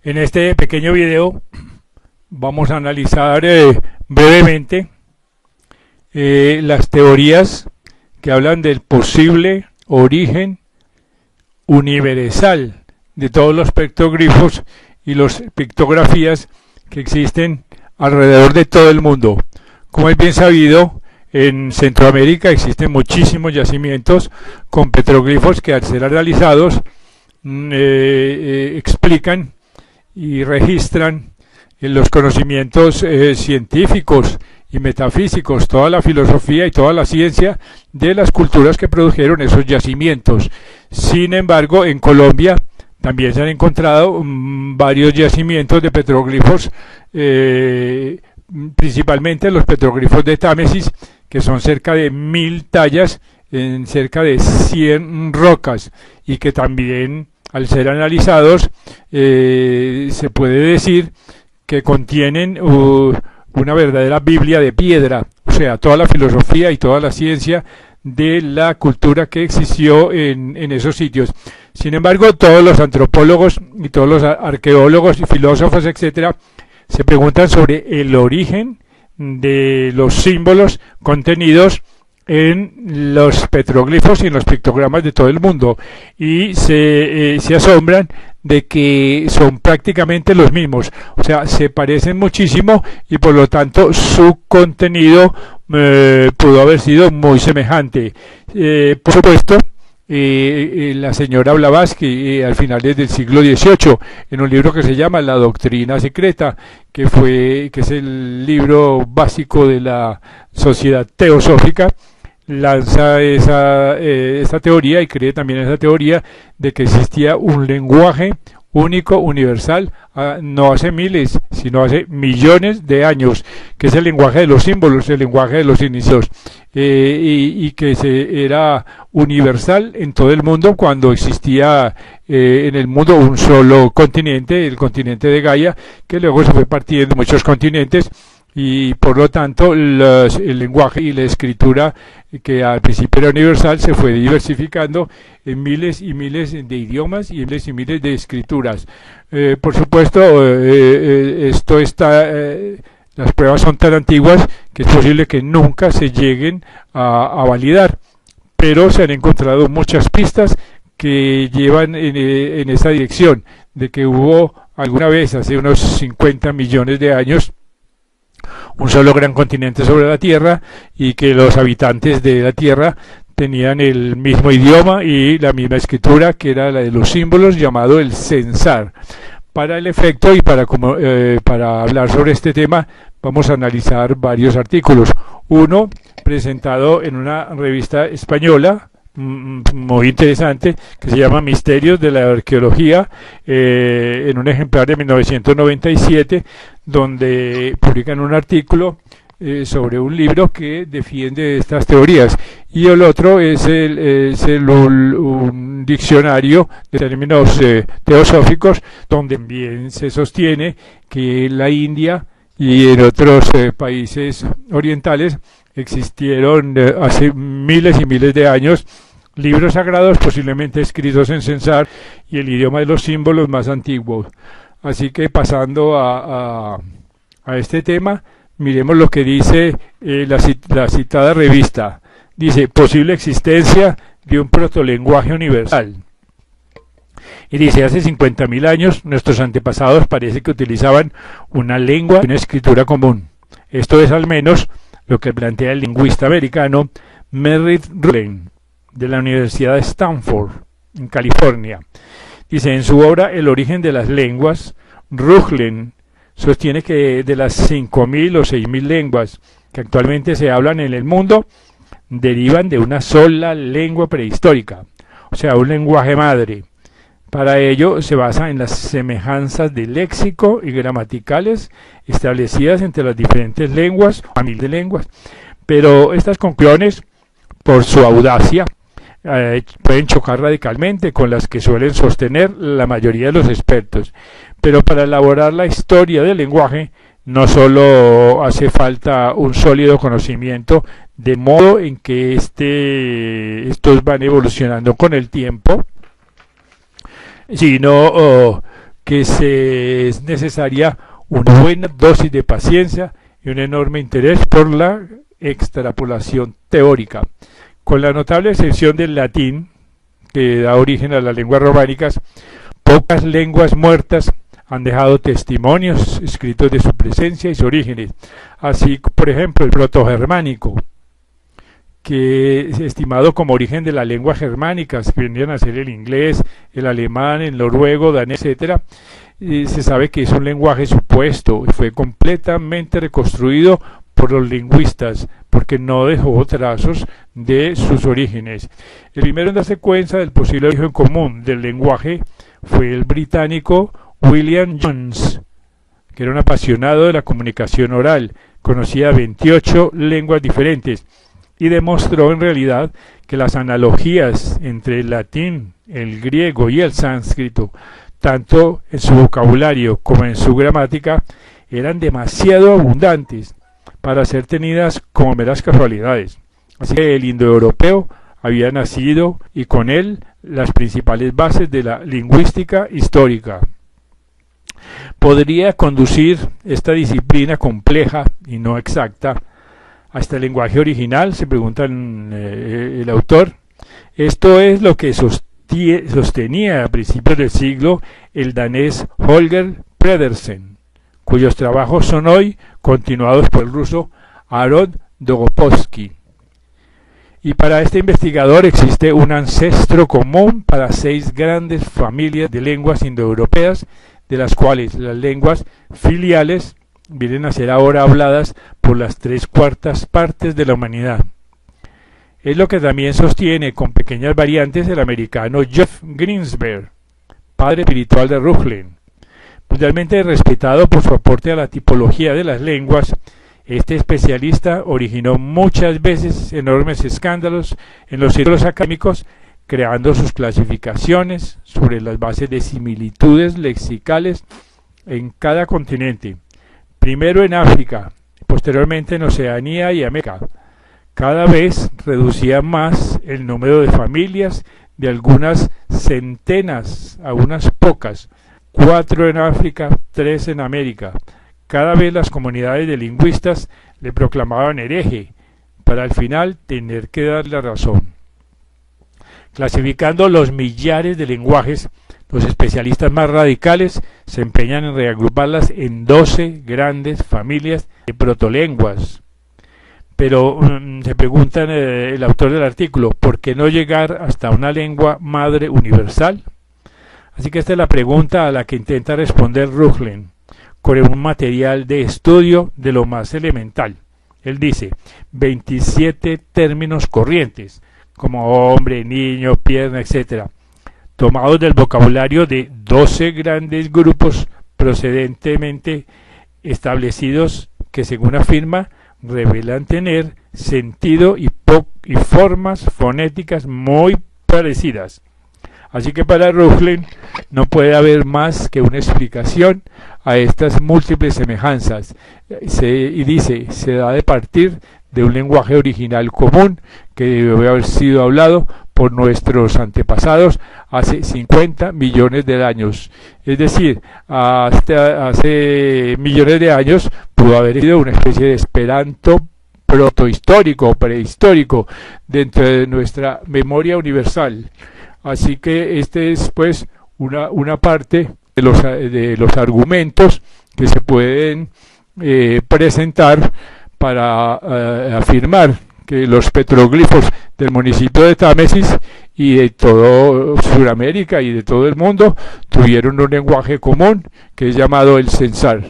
En este pequeño video vamos a analizar brevemente las teorías que hablan del posible origen universal de todos los pictoglifos y las pictografías que existen alrededor de todo el mundo. Como es bien sabido, en Centroamérica existen muchísimos yacimientos con petroglifos que al ser analizados explican y registran los conocimientos científicos y metafísicos, toda la filosofía y toda la ciencia de las culturas que produjeron esos yacimientos. Sin embargo, en Colombia también se han encontrado varios yacimientos de petroglifos, principalmente los petroglifos de Támesis, que son cerca de 1000 tallas en cerca de 100 rocas, y que también al ser analizados se puede decir que contienen una verdadera Biblia de piedra, o sea, toda la filosofía y toda la ciencia de la cultura que existió en esos sitios. Sin embargo, todos los antropólogos y todos los arqueólogos y filósofos, etcétera, se preguntan sobre el origen de los símbolos contenidos en los petroglifos y en los pictogramas de todo el mundo, y se asombran de que son prácticamente los mismos, o sea, se parecen muchísimo, y por lo tanto su contenido pudo haber sido muy semejante. Por supuesto, la señora Blavatsky, al final del siglo XVIII, en un libro que se llama La Doctrina Secreta, que es el libro básico de la Sociedad Teosófica, lanza esa teoría, y cree también esa teoría de que existía un lenguaje único, universal, no hace miles, sino hace millones de años, que es el lenguaje de los símbolos, el lenguaje de los inicios, y que era universal en todo el mundo cuando existía en el mundo un solo continente, el continente de Gaia, que luego se fue partiendo en muchos continentes, y por lo tanto el lenguaje y la escritura, que al principio era universal, se fue diversificando en miles y miles de idiomas y miles de escrituras. Por supuesto, esto está, las pruebas son tan antiguas que es posible que nunca se lleguen a validar, pero se han encontrado muchas pistas que llevan en esa dirección, de que hubo alguna vez, hace unos 50 millones de años, un solo gran continente sobre la Tierra, y que los habitantes de la Tierra tenían el mismo idioma y la misma escritura, que era la de los símbolos, llamado el censar. Para el efecto y para hablar sobre este tema, vamos a analizar varios artículos. Uno presentado en una revista española muy interesante, que se llama Misterios de la Arqueología, en un ejemplar de 1997, donde publican un artículo sobre un libro que defiende estas teorías, y el otro es un diccionario de términos teosóficos, donde también se sostiene que en la India y en otros países orientales existieron hace miles y miles de años libros sagrados, posiblemente escritos en censar y el idioma de los símbolos más antiguos. Así que, pasando a este tema, miremos lo que dice la citada revista. Dice: posible existencia de un protolenguaje universal. Y dice: hace 50.000 años nuestros antepasados parece que utilizaban una lengua y una escritura común. Esto es al menos lo que plantea el lingüista americano Merritt Rutledge, de la Universidad de Stanford, en California. Dice: en su obra El origen de las lenguas, Rutledge sostiene que de las 5.000 o 6.000 lenguas que actualmente se hablan en el mundo, derivan de una sola lengua prehistórica, o sea, un lenguaje madre. Para ello se basa en las semejanzas de léxico y gramaticales establecidas entre las diferentes lenguas, familias de lenguas. Pero estas conclusiones, por su audacia, pueden chocar radicalmente con las que suelen sostener la mayoría de los expertos. Pero para elaborar la historia del lenguaje no solo hace falta un sólido conocimiento de modo en que estos van evolucionando con el tiempo, sino que es necesaria una buena dosis de paciencia y un enorme interés por la extrapolación teórica. Con la notable excepción del latín, que da origen a las lenguas románicas, pocas lenguas muertas han dejado testimonios escritos de su presencia y sus orígenes. Así, por ejemplo, el protogermánico, que es estimado como origen de las lenguas germánicas, que vendrían a ser el inglés, el alemán, el noruego, danés, etc. Se sabe que es un lenguaje supuesto y fue completamente reconstruido por los lingüistas, porque no dejó trazos de sus orígenes. El primero en darse cuenta del posible origen común del lenguaje fue el británico William Jones, que era un apasionado de la comunicación oral, conocía 28 lenguas diferentes y demostró en realidad que las analogías entre el latín, el griego y el sánscrito, tanto en su vocabulario como en su gramática, eran demasiado abundantes para ser tenidas como meras casualidades. Así que el indoeuropeo había nacido y con él las principales bases de la lingüística histórica. Podría conducir esta disciplina compleja y no exacta hasta el lenguaje original, se pregunta el autor. Esto es lo que sostenía a principios del siglo el danés Holger Pedersen, cuyos trabajos son hoy continuados por el ruso Aaron Dogopolsky. Y para este investigador existe un ancestro común para 6 grandes familias de lenguas indoeuropeas, de las cuales las lenguas filiales vienen a ser ahora habladas por las 3/4 partes de la humanidad. Es lo que también sostiene con pequeñas variantes el americano Jeff Greensberg, padre espiritual de Reuchlin. Mundialmente respetado por su aporte a la tipología de las lenguas, este especialista originó muchas veces enormes escándalos en los círculos académicos, creando sus clasificaciones sobre las bases de similitudes lexicales en cada continente, primero en África, posteriormente en Oceanía y América. Cada vez reducía más el número de familias de algunas centenas a unas pocas, 4 en África, 3 en América. Cada vez las comunidades de lingüistas le proclamaban hereje, para al final tener que darle razón. Clasificando los millares de lenguajes, los especialistas más radicales se empeñan en reagruparlas en 12 grandes familias de protolenguas. Pero se pregunta el autor del artículo, ¿por qué no llegar hasta una lengua madre universal? Así que esta es la pregunta a la que intenta responder Reuchlin con un material de estudio de lo más elemental. Él dice 27 términos corrientes, como hombre, niño, pierna, etc., tomados del vocabulario de 12 grandes grupos precedentemente establecidos que, según afirma, revelan tener sentido y formas fonéticas muy parecidas. Así que para Reuchlin no puede haber más que una explicación a estas múltiples semejanzas. Y dice, se da de partir de un lenguaje original común que debe haber sido hablado por nuestros antepasados hace 50 millones de años. Es decir, hasta hace millones de años pudo haber sido una especie de esperanto protohistórico o prehistórico dentro de nuestra memoria universal. Así que este es pues una parte de los argumentos que se pueden presentar para afirmar que los petroglifos del municipio de Támesis y de todo Sudamérica y de todo el mundo tuvieron un lenguaje común que es llamado el censal.